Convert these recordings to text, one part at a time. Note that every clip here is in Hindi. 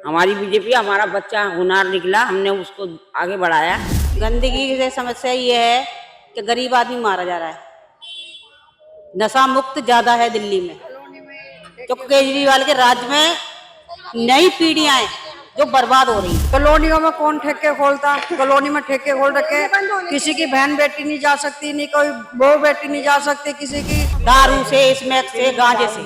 हमारी बीजेपी, हमारा बच्चा होनहार निकला, हमने उसको आगे बढ़ाया। गंदगी की समस्या ये है कि गरीब आदमी मारा जा रहा है। नशा मुक्त ज्यादा है दिल्ली में, जो केजरीवाल के राज्य में नई पीढ़ियां हैं जो बर्बाद हो रही है। कॉलोनियों में कौन ठेके खोलता, कॉलोनी में ठेके खोल रखे, किसी की बहन बेटी नहीं जा सकती, नहीं कोई बहू बेटी नहीं जा सकती, किसी की दारू से, स्मैक से, गांजे से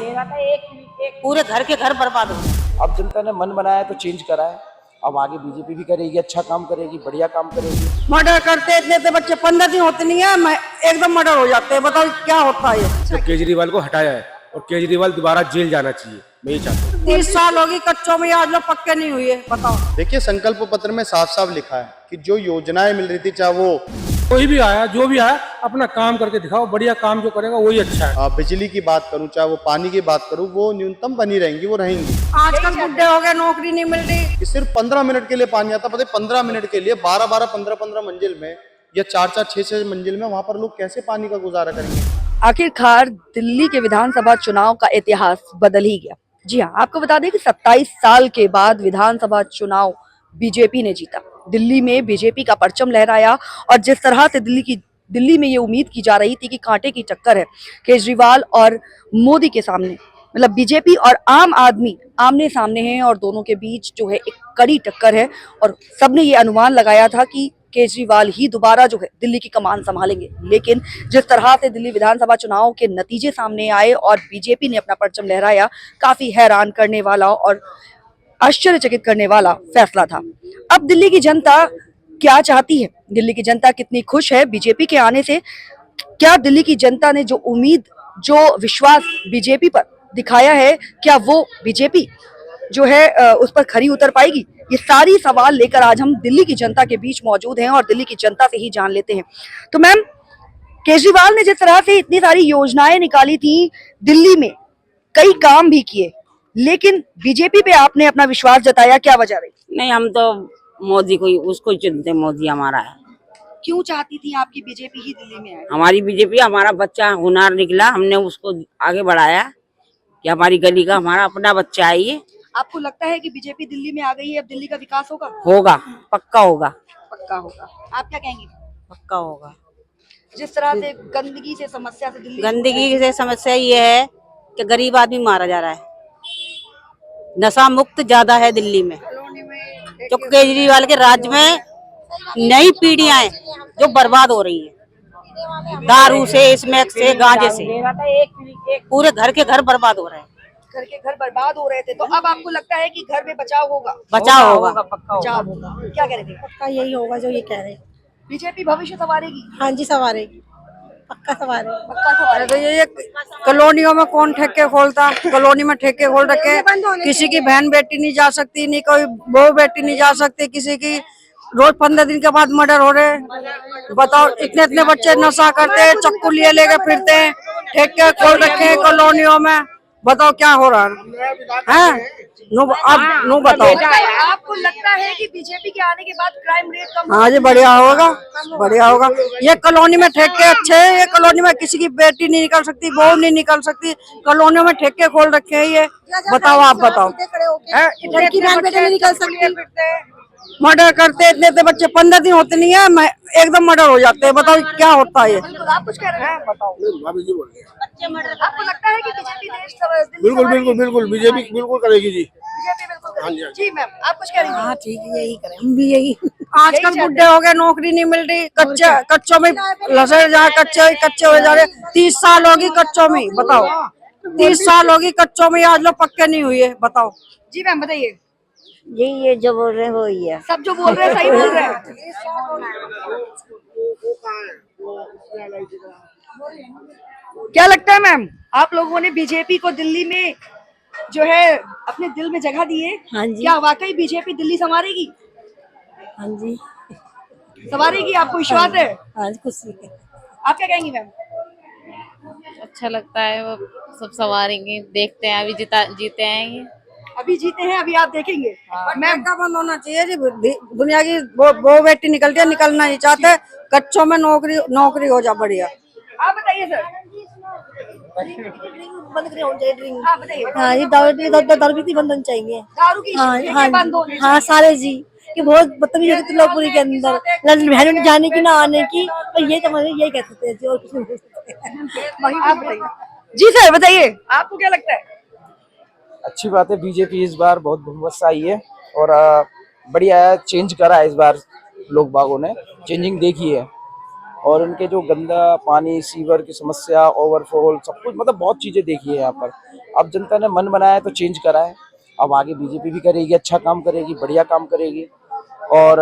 पूरे घर के घर बर्बाद हो रहे हैं। अब जनता ने मन बनाया तो चेंज करा है। अब आगे बीजेपी भी करेगी, अच्छा काम करेगी, बढ़िया काम करेगी। मर्डर करते इतने इतने बच्चे 15 दिन होते नहीं है, एकदम मर्डर हो जाते हैं। बताओ क्या होता है। तो केजरीवाल को हटाया है और केजरीवाल दोबारा जेल जाना चाहिए, मैं ये चाहता हूँ। 30 साल होगी कच्चों में, आज लोग पक्के नहीं हुए। बताओ, देखिए संकल्प पत्र में साफ साफ लिखा है कि जो योजनाएं मिल रही थी, चाहे वो कोई भी आया, जो भी आया, अपना काम करके दिखाओ। बढ़िया काम जो करेगा वही अच्छा है। बिजली की बात करूं, चाहे वो पानी की बात करूं, वो न्यूनतम बनी रहेंगी, वो रहेंगी। आजकल बुढ़े हो गए, नौकरी नहीं मिल रही। कि सिर्फ 15 मिनट के लिए पानी आता, पता है 15 मिनट के लिए 12-12, 15-15 मंजिल में या 4-4, 6-6 मंजिल में, वहां पर लोग कैसे पानी का गुजारा करेंगे। आखिरकार दिल्ली के विधानसभा चुनाव का इतिहास बदल ही गया। जी हाँ, आपको बता दें कि 27 साल के बाद विधानसभा चुनाव बीजेपी ने जीता। दिल्ली में बीजेपी का परचम लहराया और जिस तरह से दिल्ली में ये उम्मीद की जा रही थी कि कांटे की टक्कर है केजरीवाल और मोदी के सामने, मतलब बीजेपी और आम आदमी आमने सामने हैं और दोनों के बीच जो है एक कड़ी टक्कर है और सबने ये अनुमान लगाया था कि केजरीवाल ही दोबारा जो है दिल्ली की कमान संभालेंगे। लेकिन जिस तरह से दिल्ली विधानसभा चुनाव के नतीजे सामने आए और बीजेपी ने अपना परचम लहराया, काफी हैरान करने वाला और आश्चर्यचकित करने वाला फैसला था। अब दिल्ली की जनता क्या चाहती है, दिल्ली की जनता कितनी खुश है बीजेपी के आने से, क्या दिल्ली की जनता ने जो उम्मीद, जो विश्वास बीजेपी पर दिखाया है, क्या वो बीजेपी जो है उस पर खरी उतर पाएगी? ये सारी सवाल लेकर आज हम दिल्ली की जनता के बीच मौजूद हैं और दिल्ली की जनता से ही जान लेते हैं। तो मैम, केजरीवाल ने जिस तरह से इतनी सारी योजनाएं निकाली थी, दिल्ली में कई काम भी किए, लेकिन बीजेपी पे आपने अपना विश्वास जताया, क्या वजह रही? नहीं, हम तो मोदी को ही, उसको ही चुनते। मोदी हमारा है। क्यों चाहती थी आपकी बीजेपी ही दिल्ली में आए? हमारी बीजेपी, हमारा बच्चा होनहार निकला, हमने उसको आगे बढ़ाया कि हमारी गली का हमारा अपना बच्चा है ये। आपको लगता है कि बीजेपी दिल्ली में आ गई है, अब दिल्ली का विकास होगा? होगा, पक्का होगा। पक्का होगा। आप क्या कहेंगी? पक्का होगा। जिस तरह से गंदगी से समस्या से दिल्ली, गंदगी से समस्या ये है कि गरीब आदमी मारा जा रहा है। नशा मुक्त ज्यादा है दिल्ली में, जो केजरीवाल के राज्य में नई पीढ़ियां हैं जो बर्बाद हो रही है। दारू से, स्मैक से, गांजे से पूरे घर के घर बर्बाद हो रहे हैं। घर के घर बर्बाद हो रहे थे, तो अब आपको लगता है कि घर में बचाव होगा? बचाव होगा, बचाव होगा। क्या कह रहे थे? पक्का यही होगा जो ये कह रहे हैं। बीजेपी भविष्य संवारेगी? हाँ जी, संवारेगी, पक्का संवारेगी। पक्का संवारेगी। तो ये कॉलोनियों में कौन ठेके खोलता, कॉलोनी में ठेके खोल रखे, किसी की बहन बेटी नहीं जा सकती, नहीं कोई बहू बेटी नहीं जा सकती, किसी की रोज 15 दिन के बाद मर्डर हो रहे। बताओ, इतने इतने बच्चे नशा करते, चक्कू लिए लेके फिरते हैं, ठेके खोल रखे हैं कॉलोनियों में। बताओ क्या हो रहा है? अब नो बताओ। आपको लगता है कि बीजेपी के आने के बाद क्राइम रेट कम? हाँ जी, बढ़िया होगा, बढ़िया होगा। ये कॉलोनी में ठेके अच्छे हैं, ये कॉलोनी में किसी की बेटी नहीं निकल सकती, बहू नहीं निकल सकती, कॉलोनियों में ठेके खोल रखे हैं ये। बताओ, आप बताओ, लड़की बहन बेटे नहीं निकल सकती, मर्डर करते इतने इतने बच्चे 15 दिन होते नहीं है, एकदम मर्डर हो जाते हैं। बताओ क्या होता है ये। आप कुछ कह रहे हैं? बताओ। आपको लगता है कि बीजेपी देश बिल्कुल बिल्कुल बिल्कुल बीजेपी बिल्कुल करेगी जी। बीजेपी बिल्कुल करेगी। जी मैम, आप कुछ कह रही हैं? हाँ ठीक है, यही करें हम भी, यही। आजकल बुढ़े हो गए, नौकरी नहीं मिल रही, कच्चों में लसड़ जा, कच्चे हो जा रहे। 30 साल होगी कच्चों में, बताओ, 30 साल होगी कच्चों में, आज लोग पक्के नहीं हुए। बताओ जी मैम, बताइए। जी, ये जो बोल रहे हो ही है, सब जो बोल रहे हैं सही बोल रहे हैं। क्या लगता है मैम, आप लोगों ने बीजेपी को दिल्ली में जो है अपने दिल में जगह दी है? हाँ जी। क्या वाकई बीजेपी दिल्ली संवारेगी? हाँ जी, संवारेगी, आपको विश्वास है? हाँ जी, खुशी है। आप क्या कहेंगी मैम? अच्छा लगता है, वो सब संवारेंगे, देखते हैं, अभी जीते आएंगे। अभी जीते हैं, अभी आप देखेंगे। मैम का बंद होना चाहिए जी। दुनिया की वो बेटी निकलती है, निकलना नहीं चाहते, कच्चों में नौकरी हो जा, बढ़िया। आप बताइए सर। बंद करनी होनी चाहिए ड्रिंक। हाँ बताइए। हाँ, ये दारू भी बंद होनी चाहिए। दारू की हाँ ठेके हाँ बंद होने हाँ सारे जी कि बहुत बदतमीजी होती त्रिलोकपुरी के अंदर, बहनों जाने की ना आने की, और ये तो यही कह सकते हैं जी, और कुछ नहीं बोल सकते। आप बताइए। जी सर बताइए, आपको क्या लगता है? अच्छी बात है, बीजेपी इस बार बहुत बहुमत से आई है और बढ़िया है, चेंज करा है इस बार, लोग बागों ने चेंजिंग देखी है। और उनके जो गंदा पानी, सीवर की समस्या, ओवरफ्लो, सब कुछ मतलब बहुत चीजें देखी है यहाँ पर। अब जनता ने मन बनाया है तो चेंज करा है, अब आगे बीजेपी भी करेगी, अच्छा काम करेगी, बढ़िया काम करेगी। और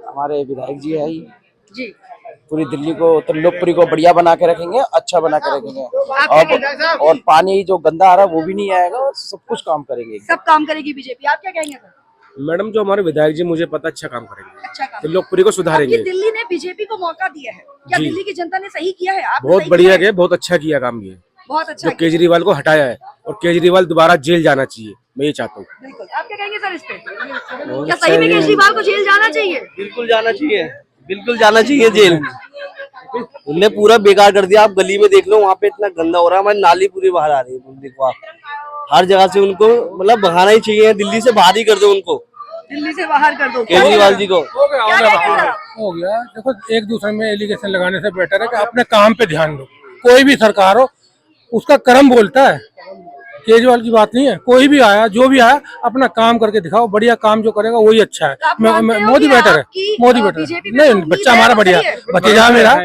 हमारे विधायक जी है ही, जी पूरी दिल्ली को, त्रिलोकपुरी को बढ़िया बना के रखेंगे, अच्छा बना के रखेंगे। और पानी जो गंदा आ रहा है वो भी नहीं आएगा, और सब कुछ काम करेंगे। सब काम करेगी बीजेपी, आप क्या कहेंगे सर? मैडम जो हमारे विधायक जी मुझे पता अच्छा काम करेंगे, अच्छा काम। त्रिलोकपुरी को सुधारेंगे। आपकी दिल्ली ने बीजेपी को मौका दिया है, क्या जी। दिल्ली की जनता ने सही किया है? आपने बहुत सही बढ़िया किया किया, बहुत अच्छा किया काम ये, बहुत अच्छा जो केजरीवाल को हटाया है, और केजरीवाल दोबारा जेल जाना चाहिए, मैं ये चाहता हूँ। बिल्कुल। आप क्या कहेंगे सर इस पे? क्या सही में केजरीवाल को जेल जाना चाहिए? बिल्कुल जाना चाहिए, बिल्कुल जाना चाहिए जेल। उनने पूरा बेकार कर दिया। आप गली में देख लो, वहाँ पे इतना गंदा हो रहा है, हमारी नाली पूरी बाहर आ रही है। देखो आप, हर जगह से उनको मतलब बहाना ही चाहिए, दिल्ली से बाहर ही कर दो उनको, दिल्ली से बाहर कर दो केजरीवाल जी को। हो गया। देखो, एक दूसरे में एलिगेशन लगाने से बेटर है कि अपने काम पे ध्यान दो। कोई भी सरकार हो, उसका कर्म बोलता है, केजरीवाल की बात नहीं है। कोई भी आया, जो भी आया, अपना काम करके दिखाओ, बढ़िया काम जो करेगा वही अच्छा है। आप मानते हो मोदी कि बेटर है, आपकी, मोदी बेटर बीजेपी है। में नहीं, उम्मीद बच्चा है, हमारा वो बढ़िया, सही है। भतीजा मेरा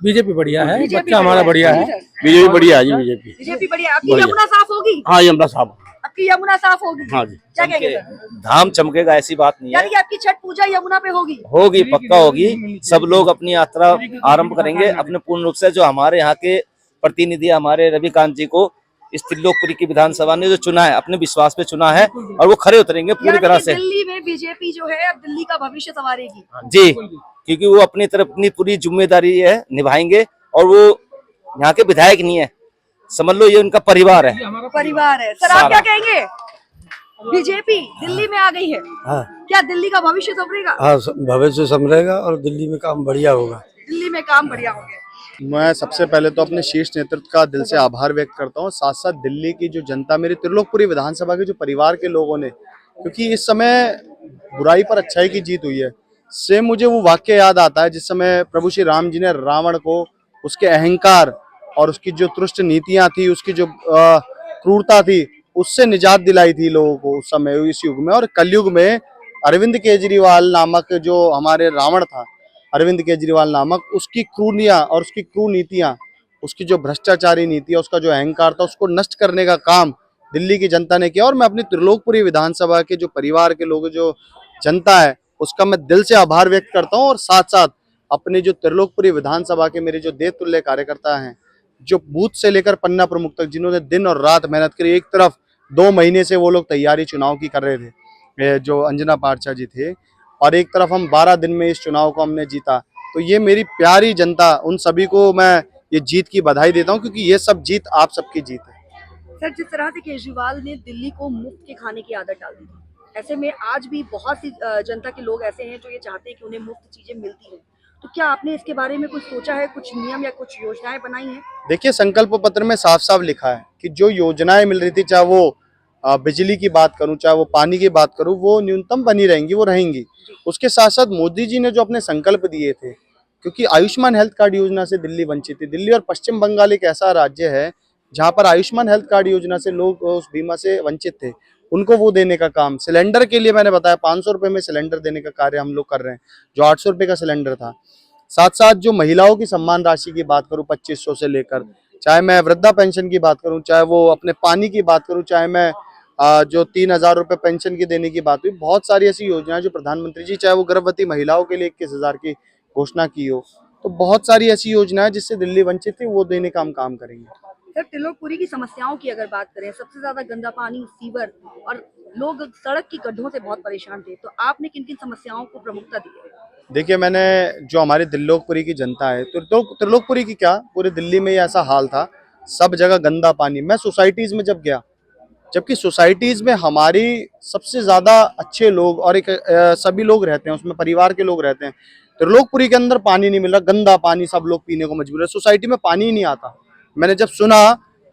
बीजेपी बढ़िया है, बच्चा हमारा बढ़िया है। बीजेपी बढ़िया है जी, बीजेपी बीजेपी बढ़िया। आपकी यमुना साफ होगी? हाँ यमुना साहब, आपकी यमुना साफ होगी? हाँ जी। क्या कहेंगे सर? धाम चमकेगा, ऐसी बात नहीं है, यानी कि आपकी छठ पूजा यमुना पे होगी? होगी, पक्का होगी। सब लोग अपनी यात्रा आरंभ करेंगे अपने पूर्ण रूप से। जो हमारे यहाँ के प्रतिनिधि, हमारे रविकांत जी को इस त्रिलोकपुरी की विधानसभा ने जो चुना है, अपने विश्वास पे चुना है, और वो खरे उतरेंगे पूरी तरह से। दिल्ली में बीजेपी जो है अब दिल्ली का भविष्य संवारेगी जी, क्योंकि वो अपनी तरफ अपनी पूरी जिम्मेदारी है निभाएंगे, और वो यहाँ के विधायक नहीं है, समझ लो ये उनका परिवार है। परिवार है। सर आप क्या कहेंगे? बीजेपी दिल्ली में आ गई है, हाँ क्या दिल्ली का भविष्य संवरेगा? हाँ, भविष्य संभलेगा और दिल्ली में काम बढ़िया होगा। दिल्ली में काम बढ़िया होंगे। मैं सबसे पहले तो अपने शीर्ष नेतृत्व का दिल से आभार व्यक्त करता हूँ, साथ साथ दिल्ली की जो जनता, मेरी त्रिलोकपुरी विधानसभा के जो परिवार के लोगों ने, क्योंकि इस समय बुराई पर अच्छाई की जीत हुई है। से मुझे वो वाक्य याद आता है जिस समय प्रभु श्री राम जी ने रावण को उसके अहंकार और उसकी जो तुष्ट नीतियां थी, उसकी जो क्रूरता थी, उससे निजात दिलाई थी लोगों को उस समय, इस युग में। और कलयुग में अरविंद केजरीवाल नामक जो हमारे रावण था, अरविंद केजरीवाल नामक, उसकी क्रूरनियां और उसकी क्रूर नीतियां, उसकी जो भ्रष्टाचारी नीति है, उसका जो अहंकार था, उसको नष्ट करने का काम दिल्ली की जनता ने किया। और मैं अपनी त्रिलोकपुरी विधानसभा के जो परिवार के लोग, जो जनता है, उसका मैं दिल से आभार व्यक्त करता हूँ। और साथ साथ अपने जो त्रिलोकपुरी विधानसभा के मेरे जो देवतुल्य कार्यकर्ता हैं, जो बूथ से लेकर पन्ना प्रमुख तक, जिन्होंने दिन और रात मेहनत करी। एक तरफ 2 महीने से वो लोग तैयारी चुनाव की कर रहे थे, जो अंजना पाठशाह जी थे, और एक तरफ हम 12 दिन में इस चुनाव को हमने जीता। तो ये मेरी प्यारी जनता, उन सभी को मैं ये जीत की बधाई देता हूँ, क्योंकि ये सब जीत आप सबकी जीत है। सर जिस तरह से केजरीवाल ने दिल्ली को मुफ्त के खाने की आदत डाल दी थी, ऐसे में आज भी बहुत सी जनता के लोग ऐसे हैं जो ये चाहते हैं कि उन्हें मुफ्त चीजें मिलती हैं। तो क्या आपने इसके बारे में कुछ सोचा है, कुछ नियम या कुछ योजनाएं बनाई हैं? देखिए, संकल्प पत्र में साफ साफ लिखा है कि जो योजनाएं मिल रही थी, चाहे वो बिजली की बात करूं, चाहे वो पानी की बात करूं, वो न्यूनतम बनी रहेंगी, वो रहेंगी। उसके साथ साथ मोदी जी ने जो अपने संकल्प दिए थे, क्योंकि आयुष्मान हेल्थ कार्ड योजना से दिल्ली वंचित थी। दिल्ली और पश्चिम बंगाल एक ऐसा राज्य है जहां पर आयुष्मान हेल्थ कार्ड योजना से लोग उस बीमा से वंचित थे, उनको वो देने का काम। सिलेंडर के लिए मैंने बताया 500 रुपए में सिलेंडर देने का कार्य हम लोग कर रहे हैं, जो 800 रुपए का सिलेंडर था। साथ साथ जो महिलाओं की सम्मान राशि की बात करूं 2500 से लेकर, चाहे मैं वृद्धा पेंशन की बात करूं, चाहे वो अपने पानी की बात करूं, चाहे मैं जो 3000 रुपए पेंशन की देने की बात हुई, बहुत सारी ऐसी योजनाएं जो प्रधानमंत्री जी, चाहे वो गर्भवती महिलाओं के लिए 21,000 की घोषणा की हो, तो बहुत सारी ऐसी योजनाएं जिससे दिल्ली वंचित थी, वो देने का हम काम करेंगे। सर त्रिलोकपुरी की समस्याओं की अगर बात करें, सबसे ज्यादा गंदा पानी, सीवर, और लोग सड़क की गड्ढों से बहुत परेशान थे, तो आपने किन किन समस्याओं को प्रमुखता दी है? देखिए, मैंने जो हमारी त्रिलोकपुरी की जनता है, तो त्रिलोकपुरी की क्या, पूरे दिल्ली में ये ऐसा हाल था, सब जगह गंदा पानी। मैं सोसाइटीज में जब गया, जबकि सोसाइटीज में हमारी सबसे ज्यादा अच्छे लोग और एक सभी लोग रहते हैं, उसमें परिवार के लोग रहते हैं। त्रिलोकपुरी के अंदर पानी नहीं मिल रहा, गंदा पानी, सब लोग पीने को मजबूर है, सोसाइटी में पानी ही नहीं आता। मैंने जब सुना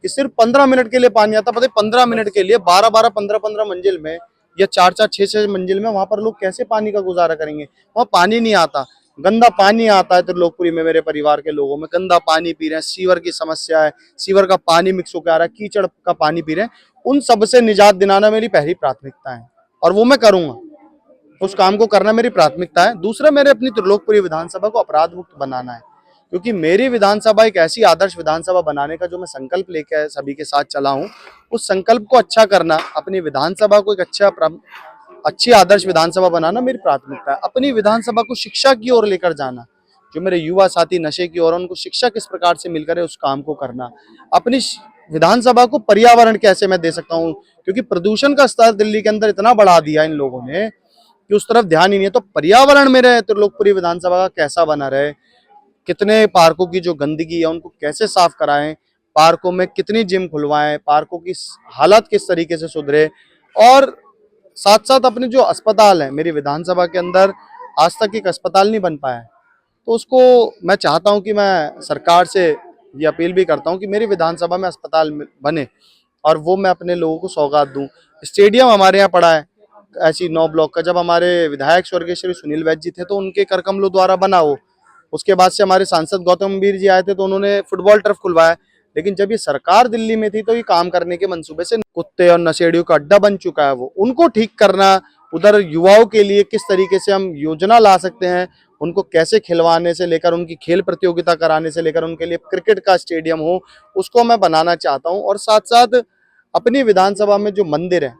कि सिर्फ 15 मिनट के लिए पानी आता। पता है 15 मिनट के लिए 12-12, 15-15 मंजिल में या 4-4, 6-6 मंजिल में वहां पर लोग कैसे पानी का गुजारा करेंगे? वहां पानी नहीं आता, गंदा पानी आता है। त्रिलोकपुरी में मेरे परिवार के लोगों में गंदा पानी पी रहे हैं, सीवर की समस्या है, सीवर का पानी मिक्स होकर आ रहा है, कीचड़ का पानी पी रहे हैं। उन सब से निजात दिलाना मेरी पहली प्राथमिकता है और वो मैं करूंगा। उस काम को करना मेरी प्राथमिकता है। दूसरा, मेरे अपनी त्रिलोकपुरी विधानसभा को अपराध मुक्त बनाना है, क्योंकि मेरी विधानसभा एक ऐसी आदर्श विधानसभा बनाने का जो मैं संकल्प लेकर सभी के साथ चला हूं, उस संकल्प को अच्छा करना, अपनी विधानसभा को एक अच्छी आदर्श विधानसभा बनाना मेरी प्राथमिकता है। अपनी विधानसभा को शिक्षा की ओर लेकर जाना, जो मेरे युवा साथी नशे की ओर, उनको शिक्षा किस प्रकार से मिलकर है उस काम को करना। अपनी विधानसभा को पर्यावरण कैसे मैं दे सकता हूँ, क्योंकि प्रदूषण का स्तर दिल्ली के अंदर इतना बढ़ा दिया इन लोगों ने कि उस तरफ ध्यान ही नहीं है। तो पर्यावरण मेरे त्रिलोकपुरी विधानसभा का कैसा बना रहे, कितने पार्कों की जो गंदगी है उनको कैसे साफ कराएं, पार्कों में कितनी जिम खुलवाएं, पार्कों की हालत किस तरीके से सुधरे, और साथ साथ अपने जो अस्पताल है मेरी विधानसभा के अंदर आज तक एक अस्पताल नहीं बन पाया है, तो उसको मैं चाहता हूं कि मैं सरकार से ये अपील भी करता हूं कि मेरी विधानसभा में अस्पताल बने और वो मैं अपने लोगों को सौगात दूं। स्टेडियम हमारे यहाँ पड़ा है ऐसी 9 ब्लॉक का, जब हमारे विधायक स्वर्गीय श्री सुनील वैद्य जी थे तो उनके कर कमलों द्वारा बना वो। उसके बाद से हमारे सांसद गौतम गंभीर जी आए थे तो उन्होंने फुटबॉल टर्फ खुलवाया। लेकिन जब ये सरकार दिल्ली में थी तो ये काम करने के मंसूबे से कुत्ते और नशेड़ियों का अड्डा बन चुका है। वो उनको ठीक करना, उधर युवाओं के लिए किस तरीके से हम योजना ला सकते हैं, उनको कैसे खिलवाने से लेकर उनकी खेल प्रतियोगिता कराने से लेकर उनके लिए क्रिकेट का स्टेडियम हो, उसको मैं बनाना चाहता हूँ। और साथ साथ अपनी विधानसभा में जो मंदिर है,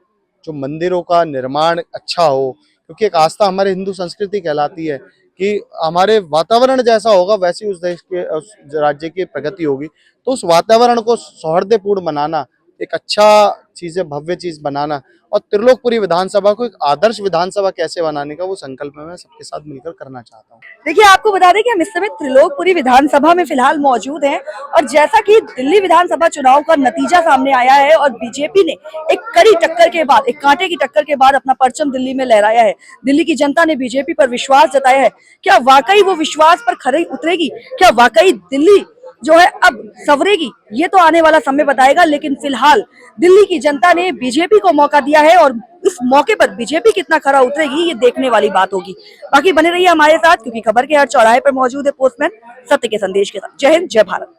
जो मंदिरों का निर्माण अच्छा हो, क्योंकि एक आस्था हमारे हिंदू संस्कृति कहलाती है कि हमारे वातावरण जैसा होगा वैसी उस देश के, उस राज्य की प्रगति होगी। तो उस वातावरण को सौहार्दपूर्ण बनाना, एक अच्छा चीज है, भव्य चीज बनाना, और त्रिलोकपुरी विधानसभा को एक आदर्श विधानसभा कैसे बनाने का वो संकल्प मैं सबके साथ मिलकर करना चाहता हूँ। देखिए, आपको बता दें कि हम इस समय त्रिलोकपुरी विधानसभा में फिलहाल मौजूद हैं और जैसा कि दिल्ली विधानसभा चुनाव का नतीजा सामने आया है और बीजेपी ने एक कड़ी टक्कर के बाद, एक कांटे की टक्कर के बाद अपना परचम दिल्ली में लहराया है। दिल्ली की जनता ने बीजेपी पर विश्वास जताया है। क्या वाकई वो विश्वास पर खरी उतरेगी? क्या वाकई दिल्ली जो है अब संवरेगी? ये तो आने वाला समय बताएगा। लेकिन फिलहाल दिल्ली की जनता ने बीजेपी को मौका दिया है और इस मौके पर बीजेपी कितना खरा उतरेगी ये देखने वाली बात होगी। बाकी बने रहिए हमारे साथ, क्योंकि खबर के हर चौराहे पर मौजूद है पोस्टमैन सत्य के संदेश के साथ। जय हिंद, जय भारत।